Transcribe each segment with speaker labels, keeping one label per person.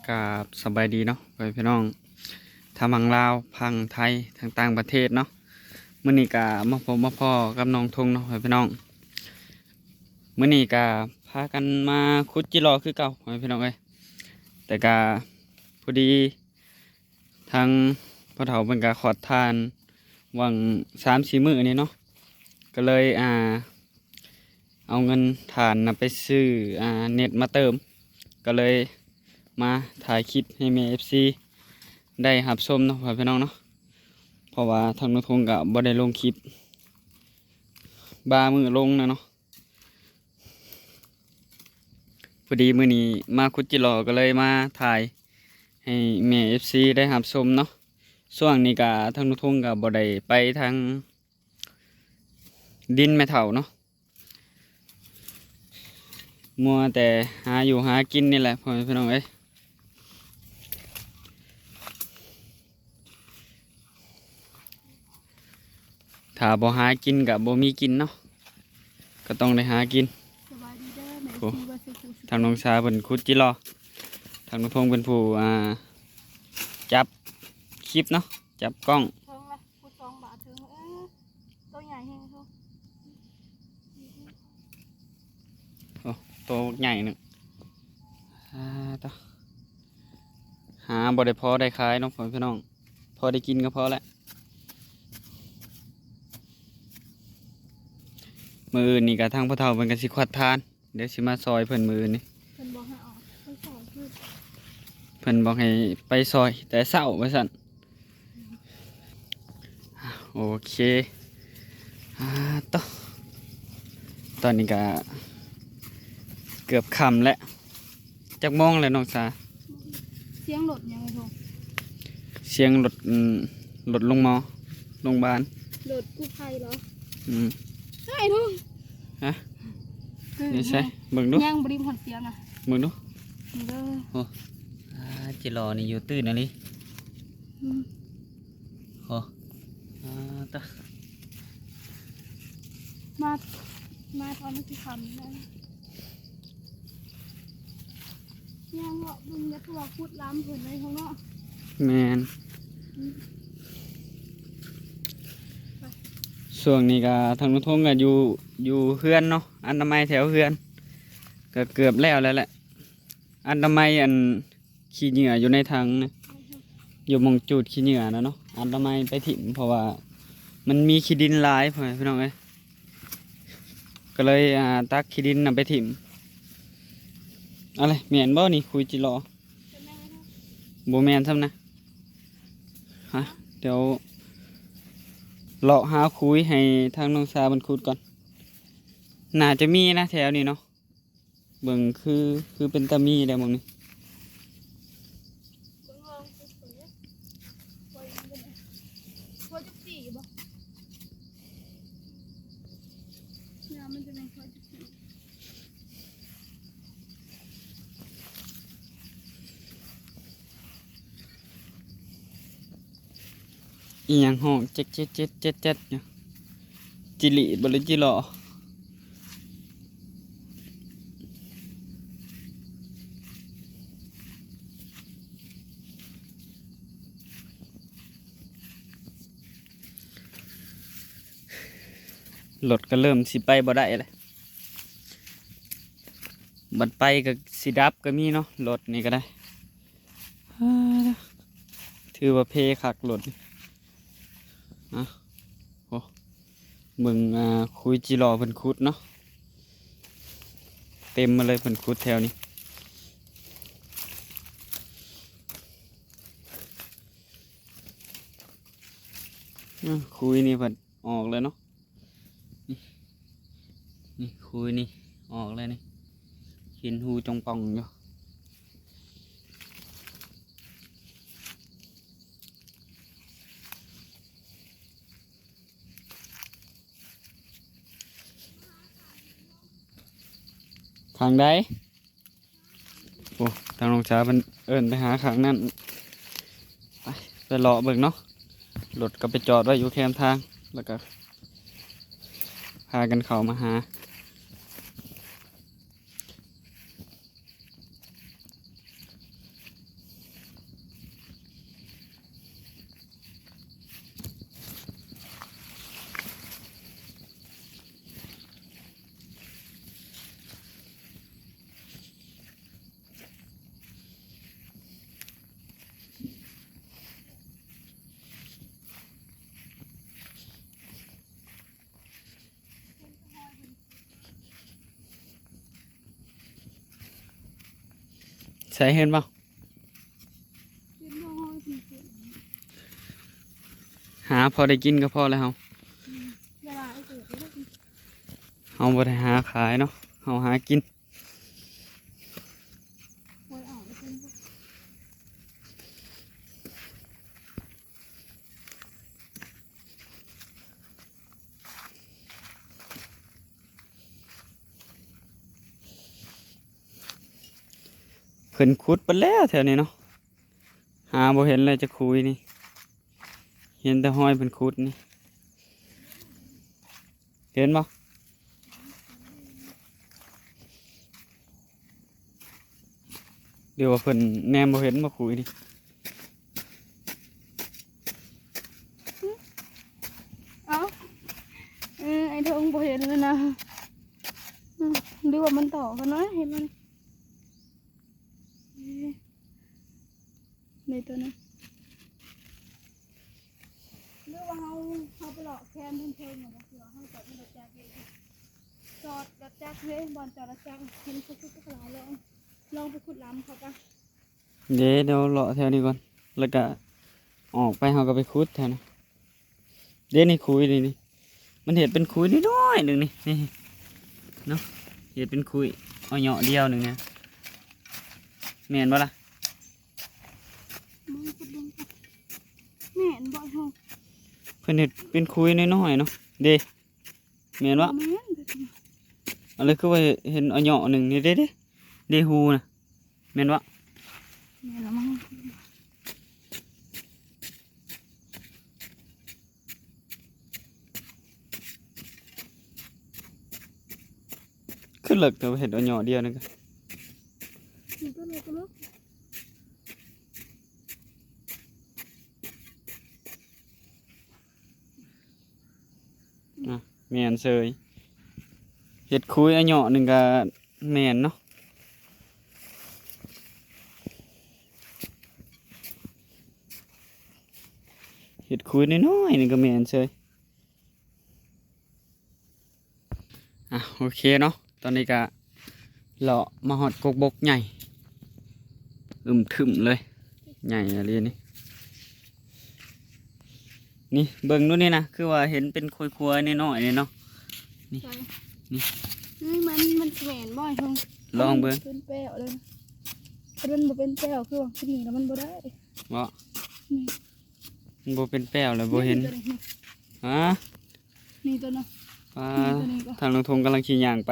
Speaker 1: กับสบายดีเนาะพี่น้องทางฝั่งลาวพังไทยทางต่างประเทศเนาะมื้อนี้กะมาพบมาพ่อกับน้องทงเนาะพี่น้องมื้อนี้กะพากันมาขุดจิรอคือเก่าพี่น้องเอ้ยแต่กะพอดีทางพ่อเฒ่าเพิ่นกะขอทานหวัง3-4 มื้อนี้เนาะก็เลยเอาเงินฐานนะไปซื้อเน็ตมาเติมก็เลยมาถ่ายคลิปให้แม่ FC ได้รับชมเนาะพี่น้องเนาะเพราะว่าทางนุทงกับบ่ได้ลงคลิปบามือลงนะเนาะพอดีมื้อนี้มาคุดจิรอก็เลยมาถ่ายให้แม่ FC ได้รับชมเนาะช่วงนี้ก็ทางนุทงกับบ่ได้ไปทางดินแม่เฒ่าเนาะมัวแต่หาอยู่หากินนี่แหละพ่อพี่น้องเอ้ยถ้าบ่หากินกับบ่มีกินเนาะก็ต้องได้หากินโอ้ทางน้องชาเป็นคุดจิรอทางน้องพงเป็นผู้จับคลิปเนาะจับกล้อง
Speaker 2: ถึงละพูด2 บาทถึงตัวใหญ่แห้งทุก
Speaker 1: โอ้โตใหญ่หนึ่งต่อหาบ่ได้พอได้ขายเนาะพี่น้องพอได้กินก็พอแล้วมืออื่นนี่กับทางพ่อเฒ่าเป็นกันสิขวัดทานเดี๋ยวสิมาซอยเพิ่นมือนี่
Speaker 2: เพิ่นบอกให้ออกไปสอนพืช
Speaker 1: เพิ่นบอกให้ไปซอยแต่เศร้าไว้สั่นโอเคต่อตอนนี้ก็เกือบค่ำแล้วจักโมงแล้วน้องสา
Speaker 2: เสียงรถยังไงทุก
Speaker 1: เสียงรถลงมอโรงพยาบาล
Speaker 2: รถกู้ภัยเหรอใช่ทุก
Speaker 1: ฮะนี่ใช่เบิ่งดู
Speaker 2: ย่างบริมหดเสียงอ่ะ
Speaker 1: เบิ่งดู
Speaker 2: เด้อ
Speaker 1: โอ้จิรอนี่อยู่ตื้นอันนี้โอ้ต่อ
Speaker 2: มาตอนนี้คือคำนะย่างเหาะมึงจะตัวพูดล้ำเผื่อในเขาเนาะ
Speaker 1: แมนช่วงนี้ก็ทางนุทงก็อยู่เฮือนเนาะอันทำไมแถวเฮือนก็เกือบแล้วแหละอันทำไมขี้เหงื่ออยู่ในถังนะอยู่มองจุดขี้เหงื่อนะเนาะอันทำไมไปถิ่มเพราะว่ามันมีขี้ดินหลายพี่น้องเอ้ยก็เลยตักขี้ดินนำไปถิ่มอะไรแมนบ่นี่คุยจิรอโบแมนซ้ำนะฮะเดี๋ยวเลาะหาคุยให้ทางน้องซาบรรคุดก่อนน่าจะมีนะแถวนี้เนาะเบิ่งคือเป็นตามีได้มองนี่อีหยังห้องเจ็ดเนี่ยจิริบริจิรอรถก็เริ่มสิไปบ่ได้เลยบัดไปกับสิดับก็มีเนาะรถนี่ก็ได้ถือว่าเพคักรถโอ้มึงคุยจิรอเพิ่นคุดเนาะเต็มมาเลยเพิ่นคุดแถวนี้คุยนี่เพิ่นออกเลยเนาะนี่คุยนี่ออกเลยนี่เห็นหูจงป่องอยู่ทางใดโอ้ทางลงช้าเป็นเอิญไปหาขังนั่นไปเลาะเบิ่งเนาะรถก็ไปจอดไว้อยู่แคมทางแล้วก็พากันเข้ามาหา น ใส่เห็นบ่
Speaker 2: เป็นบ่ห้อยถึงเป็น
Speaker 1: หาพอได้กินก็พอแล้วเฮา
Speaker 2: เวลาไอ้เกิดแล้ว
Speaker 1: เฮาบ่ได้หาขายเนาะเฮาหากิน
Speaker 2: ปล่อยออกเป็นบ่
Speaker 1: เพิ่นขุดไปแล้วแถวนี้เนาะหาบ่เห็นเลยจะคุยนี่เห็นแต่ห้อยเพิ่นขุดนี่เห็นบ่เดี๋ยวว่าเพิ่นแนมบ่เห็นบ่คุยนี่
Speaker 2: เอ้าไอ้ทงบ่เห็นเลยนะดูว่ามันต่อกันเนาะเห็นมันในตัวนั้นหรือว่าเขาไปหลอกแคนเพิ่มๆอย่างเงี้ยเผื่อเขาจอดไม่รถจักรเลยจอดรถจักรเลยบอลจอดรถจักรเห็นเขาขุดก็หลายลองไปขุดล้ำเขาปะ
Speaker 1: เดี๋ยวเลาะแถวนี้ก่อนแล้วก็ออกไปเฮาก็ไปขุดแถวนั้นเดี๋ยวนี่คุยนี่มันเห็ดเป็นคุยน้อยๆหนึงนี่เนาะเห็ดเป็นคุยเอาเหยาะเดียวหนึงนะแม่นบ่ล่ะ
Speaker 2: มึงขุดลงไปแม่นบ่อยทง
Speaker 1: เพิ่นเห็ดเป็นคุยน้อยๆเนาะเด้แม่นบ่
Speaker 2: แม่น
Speaker 1: เอาเลยคือว่าเห็นเอาเหยาะหนึงนี่เด้ฮูนะแม่นบ่
Speaker 2: แม่นละมั้ง
Speaker 1: คือเลิกแต่ว่าเห็ดเอาเหยาะเดียวนึงก็
Speaker 2: มันก็เลยก็เลิก
Speaker 1: แม่นเซยเห็ดคุยเอาเหยาะหนึงก็แม่นเนาะเห็ดคุยน้อยๆนึงก็แม่นเซยโอเคเนาะตอนนี้ก็เลาะมาหอดกกบกใหญ่ถึมเลยใหญ่อะไรนี่เบิ่งนู่นนี่นะคือว่าเห็นเป็นคุยๆน้อยๆนี่เนาะ นี่
Speaker 2: นี่มันแม่นบ่อยทง
Speaker 1: ลองเบิ่ง
Speaker 2: เป็นแป้วเลยถ้ามันบ่เป็นแป้วคือว่าสิ่งแล้วมันบ่ได้
Speaker 1: บ่
Speaker 2: นี่
Speaker 1: มันบ่เป็นแป้วเลยบ่เห็น
Speaker 2: ตัวนี้
Speaker 1: ฮะ
Speaker 2: นี่ตัวเนาะ
Speaker 1: ปลา
Speaker 2: นี่ตัวนี้ก็
Speaker 1: ทางลงทงกำลังขี่ย่างไป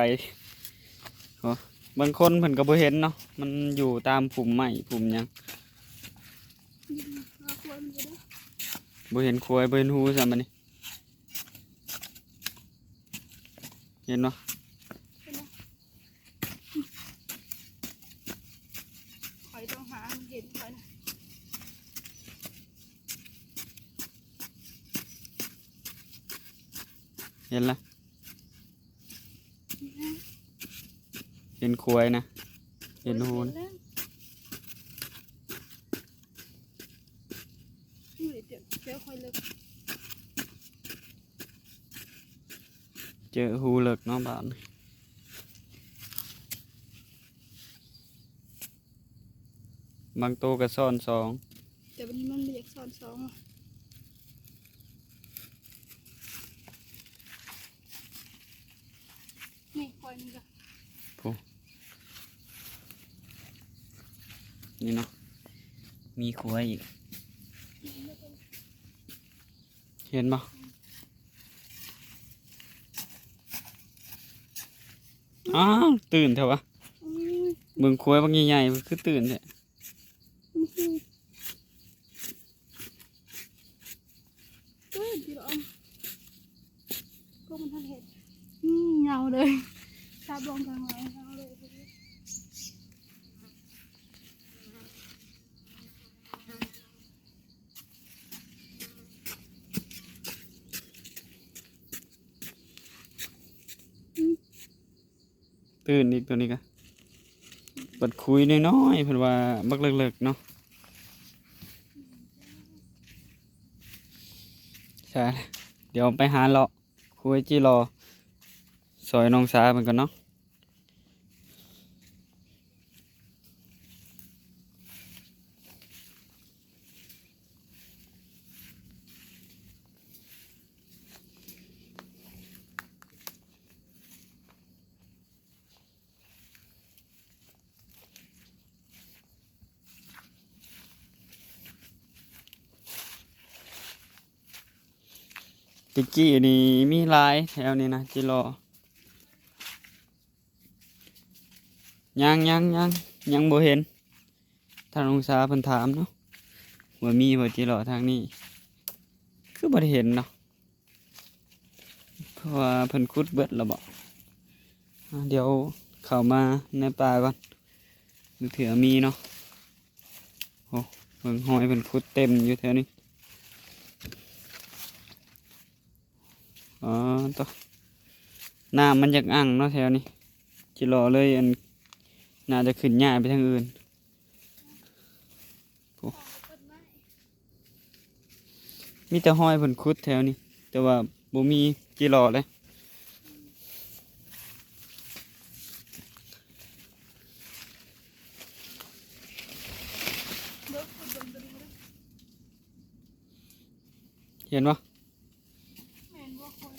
Speaker 1: โอ้บางคนเพิ่นก็บ่เห็นเนาะมันอยู่ตามพุ่มไม้พุ่มหยัง
Speaker 2: เอาควรบ่ได้
Speaker 1: บ่เห็นควายบ่เห็นหูซะบัดนี้เห็นบ่
Speaker 2: ข่อยต้องหาเห็นข่อยนะ
Speaker 1: เห็นละเห็นควายนะเห็นหูนะ
Speaker 2: แล้วนี่เดี๋ยวข่อยเลิก
Speaker 1: เจอหูเลิกเนาะบาดนี้บางโตวก็ซ่อนสอง
Speaker 2: แต่วันนี้มันไม่อยากสอนสองอะนี่ข่อยนี่ก็
Speaker 1: นี่เนาะมีควายอีกเห็นบ่อ้าวตื่นเถอะวะ
Speaker 2: อุ้ย
Speaker 1: เบิ่งควายบางใหญ่ๆมันคือตื่นแท้
Speaker 2: อื้อหือดีหรอก็มันทันเห็นเงาเลยชาบลงกลางเลยเงาเลย
Speaker 1: ตื่นอีกตัวนี้ก็เปิดคุยน้อยๆเพิ่นว่าบักเลิกๆเนาะใช่เดี๋ยวไปหาเลาะคุยจิรอซอยน้องสาเพิ่นก่อนเนาะ ตะกี้นี่มีหลายแถวนี้นะจิรอยังบ่เห็นทางองศาเพิ่นถามเนาะว่ามีบ่จิรอทางนี้คือบ่ได้เห็นเนาะเพราะว่าเพิ่นขุดเบิดแล้วบ่เดี๋ยวเข้ามาในป่าก่อนดูเถื่อมีเนาะโอ้เพิ่นหอยเพิ่นขุดเต็มอยู่แถวนี้อ๋อต่อน้ำมันอยากอั่งเนาะแถวนี้จิรอเลยอันน่าจะขึ้นง่ายไปทางอื่นโอ้มีแต่ห้อยเพิ่นขุดแถวนี้แต่ว่าบ่มีจิรอเลยเห็นปะ
Speaker 2: แม่นบ่คอย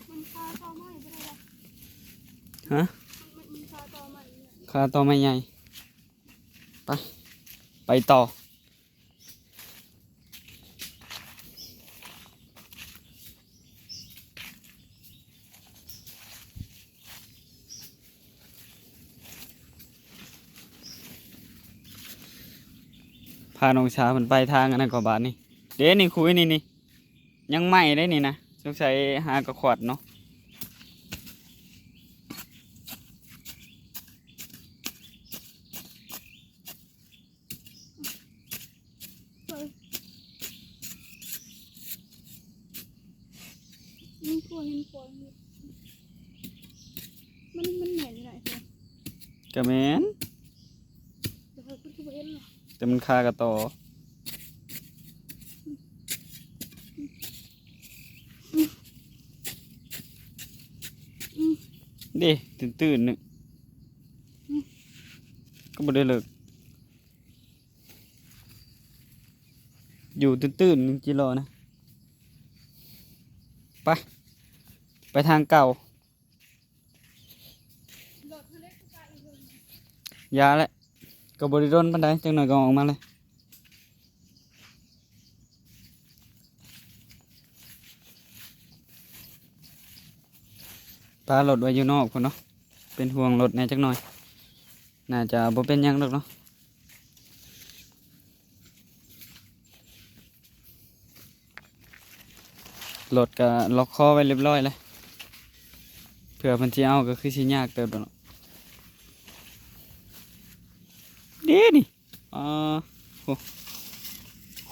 Speaker 2: มันคาต่อไม้บ่ได้หรอก
Speaker 1: ฮะ
Speaker 2: มันคาต่อไม้เนี่ย
Speaker 1: คาต่อไม้ใหญ่ไปต่อพาน้องชาเพิ่นไปทางอันนั้นก็บาดนี่เด้นี่คุยนี่ยังไหม้ได้นี่นะสงสัยหากระขวดเนาะ
Speaker 2: เฮ้ยมันกลัวเห็นฝนอยู่มันแหน่นอยู่ไหนเพิ่น
Speaker 1: กระแมน
Speaker 2: เดี๋ยวเพิ่นคือบ่เห็นหรอก
Speaker 1: แต่มันคากระต่อเด้ตื่นๆนึงก็บ่ได้เลิกอยู่ตื่นๆนึงจิรอนะไปทางเก่าร
Speaker 2: ถมันเล็กกว่าอีกเพิ่น
Speaker 1: ยาแหละก็บริโดนปานใดจังหน่อยก็ออกมาเลยปลารถไว้อยู่นอกพุ่นเนาะเป็นห่วงรถแหน่จักหน่อยน่าจะบ่เป็นหยังดอกเนาะรถก็ล็อกคอไว้เรียบร้อยเลยเผื่อเพิ่นสิเอาก็คือสิยากเติบดอกเนาะเด้นี่อ่าโห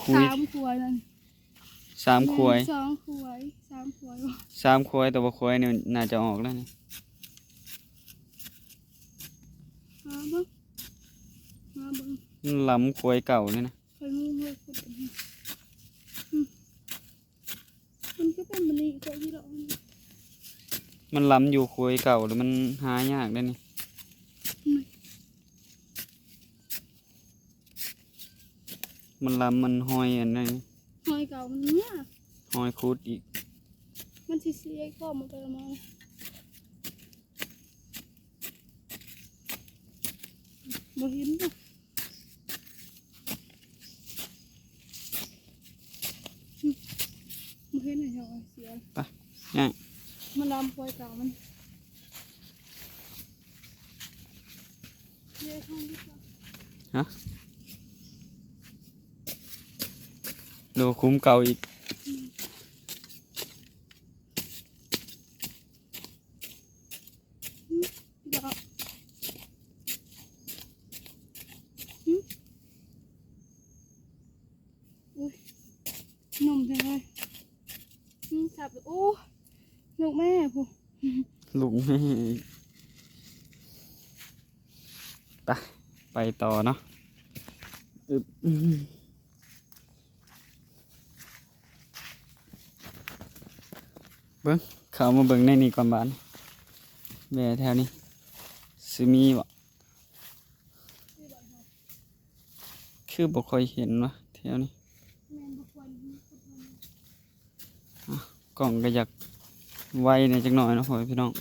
Speaker 1: คุย
Speaker 2: 3 ขวดนั่น
Speaker 1: 3 ขวย
Speaker 2: 2 ขวด3 ขวดบ่
Speaker 1: 3 ขวยแต่ว่าขวยนี่น่าจะออกแล้วนี่
Speaker 2: หาเบิ่งหาเบิ่ง
Speaker 1: มันล้ำขวยเก่านี่นะ
Speaker 2: เคยงูเฮ้ยขุดอันนี้มันก็เป็นมันนี่ก็ยี่ดอกมัน
Speaker 1: มันล้ำอยู่ขวยเก่าหรือมันหายากได้นี่มันล้ำมันห้อยอันนั้น
Speaker 2: หอยเก่ามันเนี่ย
Speaker 1: ห้อยคุดอีก
Speaker 2: มันสิเสียก็มันก็ละมาบ่เห็นบ่บ่เห็นไอ้เจ้าเสีย
Speaker 1: ง่าย
Speaker 2: มันลำปล่อยเก่ามันเลี้ยงข้างดีกว่า
Speaker 1: ดูคุ้มเก่าอีก
Speaker 2: ดอกอุ้ยนมจังเลยสับโอ้ลูกแม่ผู้
Speaker 1: ลุงให้ไปต่อเนาะอึบเบิ้งเข้ามาเบิ้งในนี่ก่อนบ้านแม่แถวนี้สิมีบ่คือบ่ค่อยเห็นวะแถวนี้
Speaker 2: แม่บุคคล
Speaker 1: กล่องก็อยากไวในอยจักหน่อยเนาะพ่อพี่น้อง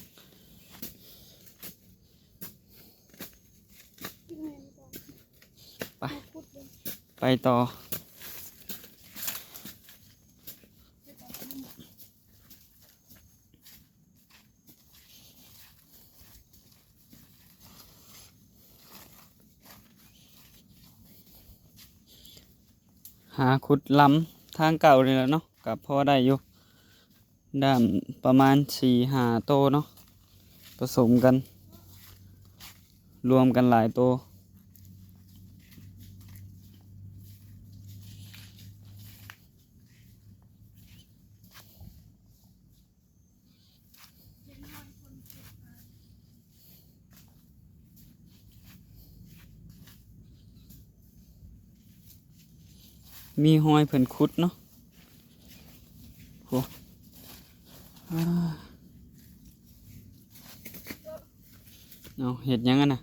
Speaker 2: ที่แม่ก่อน
Speaker 1: ไป ต่อ หาขุดล้ำทางเก่าเลยแหล้วเนาะกับพอได้อยู่ด้ามประมาณ4-5โตเนาะผสมกัน รวมกันหลายโตมีหอยเพิ่นขุดเนาะโหอ่าเอาเห็ดหยังกันนะ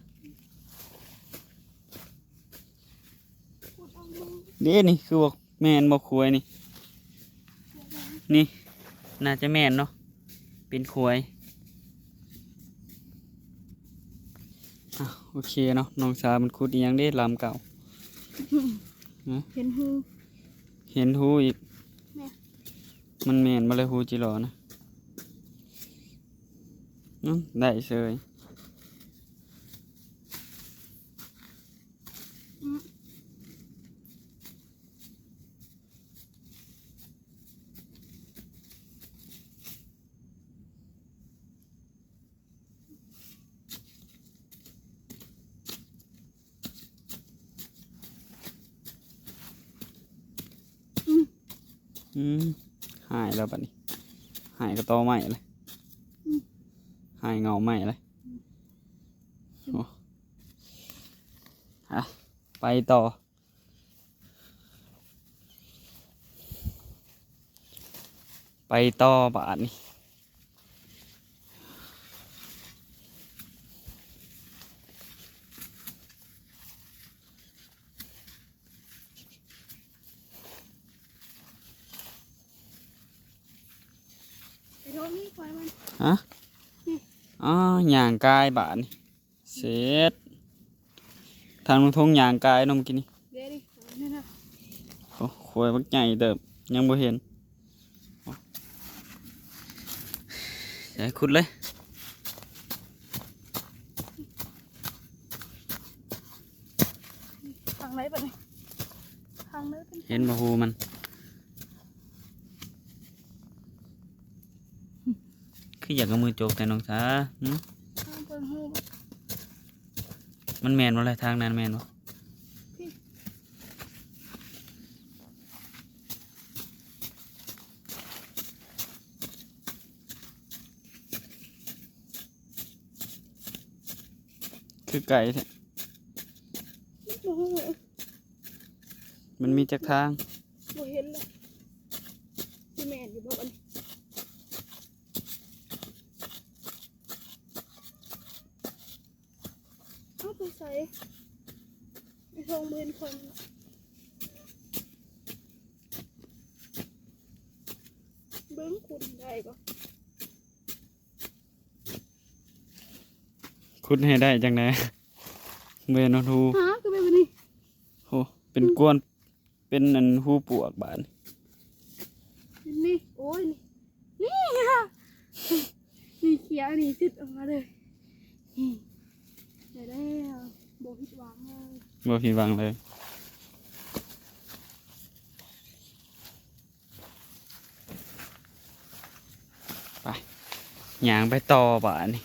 Speaker 2: ขุดเอามือ
Speaker 1: เด้นี่คือบอกแม่นบอกควยนี่ นี่ น่าจะแม่นเนาะเป็นควยอ่ะโอเคเนาะน้องสาวมันขุดอีหยังเด้ลำเก่า
Speaker 2: เห็นหู
Speaker 1: เห็นหูอีก
Speaker 2: แม่
Speaker 1: มันแม่นมาเลยหูจิรอนะได้เฉย
Speaker 2: อืมอืม
Speaker 1: หายแล้วบัดนี้ หายก็ตอใหม่เลย
Speaker 2: อืม
Speaker 1: หายเงาใหม่เลยโอ้อ่ะไปต่อ ไปต่อบาทนี่
Speaker 2: ไปโทษนี่ควายมัน
Speaker 1: ฮะอ๋อย่างกายบาทนี่เสร็จทางลงทงย่างกายเน้องกินนี่
Speaker 2: เดี๋ยวดินี่นะ
Speaker 1: โอ้ขวยบักใหญ่เติบยังบ่เห็นโอ้เดี๋ยวขุดเลย
Speaker 2: ทางไหนปะเนี่ยทางไหนเป็น
Speaker 1: เห็นบ่ฮูมัน คืออยากเอามือโจกแต่น้องสาหึ
Speaker 2: ทางเปิดหูปะ
Speaker 1: มันแม่นบ่เลยทางนั้นแม่นบ่
Speaker 2: พี่
Speaker 1: คือไก่แท้
Speaker 2: บ่หู
Speaker 1: มันมีจักทาง
Speaker 2: บ่เห็นเลยที่แม่นอยู่บ่อันเอาไปใส่ไอ้ทองเบนคนเบิ้งขุดได้ก็
Speaker 1: ขุดให้ได้จังได๋เบิ่นเอาทู
Speaker 2: หาก็ไปวันนี้
Speaker 1: โอ้เป็นกวนเป็นอันหูปวกบาดนี่
Speaker 2: นี่โอ้ยนี่นี่ค่ะนี่เขียวนี่ติดออกมาเลยนี่เดี๋ยวได้โบผิดหวังเลย
Speaker 1: บ่ผิดหวังเลย ไปย่างไปต่อบาดนี่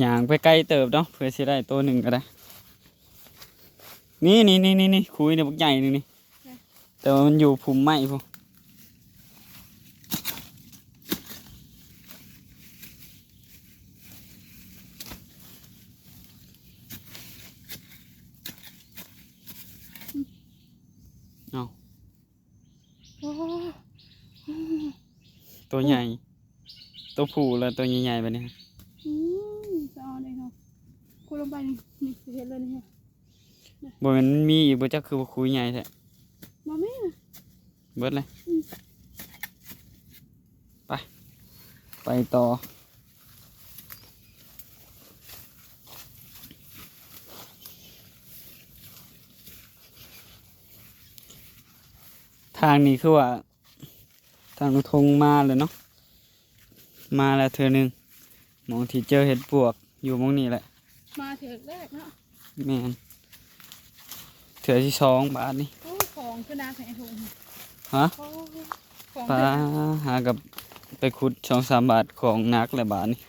Speaker 1: ย่างไปไกลเติบเนาะเพื่อสิได้ตัวหนึ่งก็ได้ นี่คุยเนี่ยบักใหญ่นี่นี่แต่ว่ามันอยู่ภูมิไม้พวกเอา
Speaker 2: โอ้
Speaker 1: ตัวใหญ่ ตัวผู้แล้วตัวใหญ่ๆไปเนี่ย
Speaker 2: จะเอาเลยเนาะคุณลงไปนี่นี่เห็นเลยนี่ฮะ
Speaker 1: บ่แมันมีอีกบ่จักคือบ่คุยใหญ่แท้
Speaker 2: มาแม่
Speaker 1: เบิดเลย ไปต่อ ทางนี้คือว่า างกระทงมาเลยเนาะมาแล้วเธอหนึ่งหมองที่เจอเห็ดปวกอยู่หมองนี้แหละ
Speaker 2: มาเถือกแรกเนาะ
Speaker 1: แม่นเถือที่สองบาทนี่
Speaker 2: โอ้ของคือนาแผ่ถุง
Speaker 1: ฮะ
Speaker 2: โอ้ของ
Speaker 1: ปลา
Speaker 2: เถือก
Speaker 1: หากับไปขุด2-3 บาทของนักแหละบาทนี่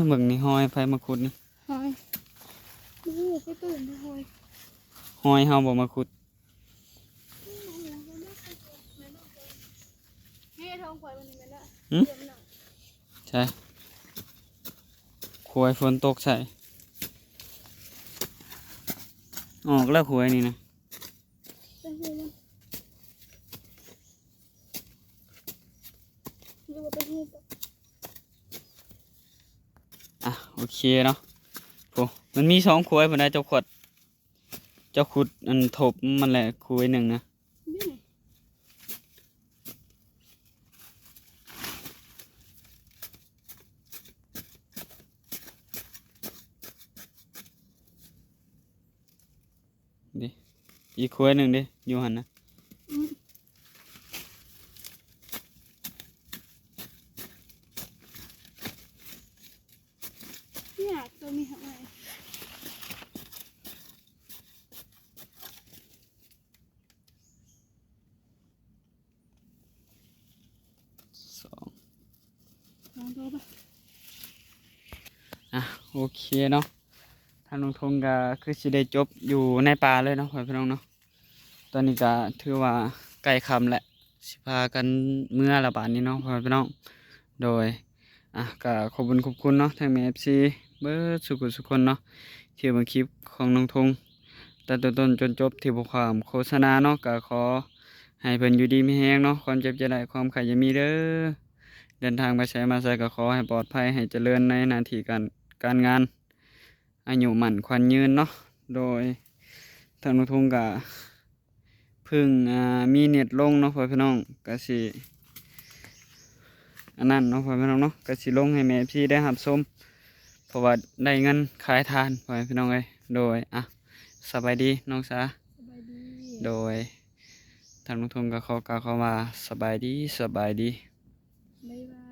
Speaker 1: เบิ่งนี่หอยไผมาขุดนี่
Speaker 2: หอยโอ้ไปตื่นไปหอย
Speaker 1: หอยเฮาบ่มาขุด
Speaker 2: นี่ทองควายมันนี่แม่นละ
Speaker 1: หึ
Speaker 2: เดี๋ยวมันหนัก
Speaker 1: ใช่ขวยฝนตกใส่ออกแล้วขวยนี่นะ
Speaker 2: ไปเรื่อยๆหรือว่าไปเรื่อย
Speaker 1: โอเคเนาะโอ้มันมี2ขวยพุ่นนะเจ้าขุดอันทบมันแหละขวยหนึ่งนะ
Speaker 2: ๆนี่
Speaker 1: ดิอีกขวยหนึ่งดิอยู่หันนะ
Speaker 2: อืมเนี่ยตัวมีอะไร
Speaker 1: สอง
Speaker 2: ลองดูไป
Speaker 1: โอเคเนาะทางน้องทงก็คือสิได้จบอยู่ในป่าเลยเนาะพ่อพี่น้องเนาะตอนนี้ก็ถือว่าใกล้ค่ำแล้วสิพากันเมื่อละบาดนี้เนาะพ่อพี่น้องโดยก็ขอบคุณเนาะทางแม่ FC เบิดสุขคนเนาะที่เบิ่งคลิปของน้องทงแต่ต้นจนจบที่บ่ความโฆษณาเนาะก็ขอให้เพิ่นอยู่ดีมีแรงเนาะความเจ็บจะได้ความไข้อย่ามีเด้อเดินทางไปไสมาไสก็ขอให้ปลอดภัยให้เจริญในหน้าที่การงานอายุมั่นขวัญยืนเนาะโดยทางน้องทงก็เพิ่งมีเน็ตลงเนาะพ่อพี่น้องก็สิอันนั้นเนาะพ่อพี่น้องเนาะก็สิลงให้แม่พี่ได้รับชมเพราะว่าได้เงินขายทานพ่อพี่น้องเอ้ยโดยสบายดีน้องสา
Speaker 2: สบายดี
Speaker 1: โดยทางน้องทงก็ขอกล่าวคำว่าสบายดี
Speaker 2: บ๊ายบาย